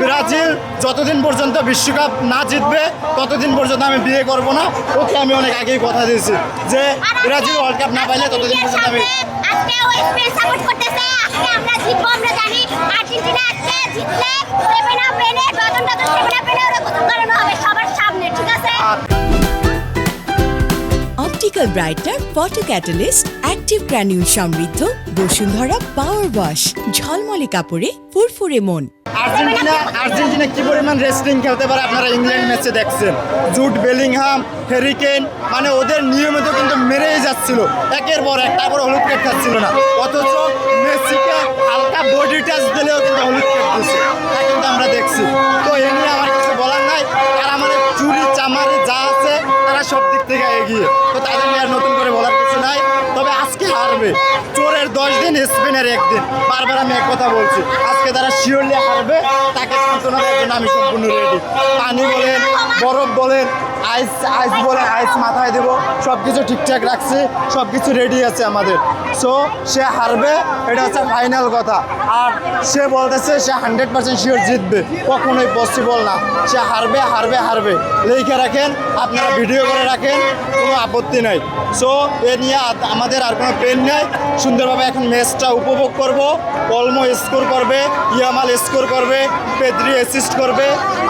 Brazil যতদিন পর্যন্ত বিশ্বকাপ না জিতবে ততদিন পর্যন্ত আমি বিয়ে করব না। ওকে আমি অনেক আগেই কথা দিয়েছি যে ব্রাজিল ওয়ার্ল্ড কাপ না পাইলে ততদিন পর্যন্ত আমি আজকে ও স্পেন সাপোর্ট করতেছে। আজকে আমরা জিতবো, আমরা জানি আর্জেন্টিনা আজকে জিতলে সেভেন আপ এনে ডজন সেভেন আপ এনে ওরা গোসল করানো হবে সবার সামনে, ঠিক আছে? Optical brighter photo catalyst active granule সমৃদ্ধ বসুন্ধরা পাওয়ার ওয়াশ ঝলমলে কাপড়ে ফুরফুরে মন। আর্জেন্টিনা কি পরিমাণ রেসলিং খেলতে পারে আপনারা ইংল্যান্ড ম্যাচে দেখছেন। জুড বেলিংহাম, হ্যারি কেইন, মানে ওদের নিয়মিত কিন্তু মেরেই যাচ্ছিল একের পর এক, তারপর হলুদ কার্ড খাচ্ছিল না। অথচ মেসিকে হালকা বডি টাচ দিলেও কিন্তু হলুদ কার্ড দিচ্ছে, তা কিন্তু আমরা দেখছি। তো এ নিয়ে আমার কিছু বলার নাই। আর আমাদের চুরি চামারি যা আছে তারা সব দিক থেকে এগিয়ে, তো তাদের নিয়ে আর নতুন করে বলার কিছু নাই। তবে আজকে হারবে। চোরের 10 দিন, স্পেনের 1 দিন। বারবার আমি এক কথা বলছি, আজকে তারা শিওরলি হারবে। তাকে সান্ত্বনা দেওয়ার জন্য আমি সম্পূর্ণ রেডি। পানি বলেন, বরফ বলেন, আইস বলেন, আইস মাথায় দেবো, সব কিছু ঠিকঠাক রাখছি, সব কিছু রেডি আছে আমাদের। সো সে হারবে, এটা হচ্ছে ফাইনাল কথা। আর সে বলতেছে সে 100% শিওর জিতবে, কখনোই পসিবল না। সে হারবে হারবে হারবে, লিখে রাখেন, আপনারা ভিডিও করে রাখেন, কোনো আপত্তি নাই। সো এ নিয়ে আমাদের আর কোনো পেন নেই। সুন্দরভাবে এখন ম্যাচটা উপভোগ করব। অলমো স্কোর করবে, ইয়ামাল স্কোর করবে, পেদ্রি অ্যাসিস্ট করবে,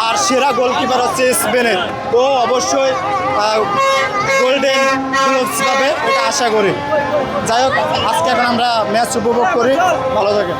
আর সেরা গোলকিপার হচ্ছে স্পেনের। তো অবশ্যই গোল্ডেন গ্লোভস পাবে, এটা আশা করি। যাই হোক, আজকে এখন আমরা ম্যাচ উপভোগ করি। ভালো থাকে।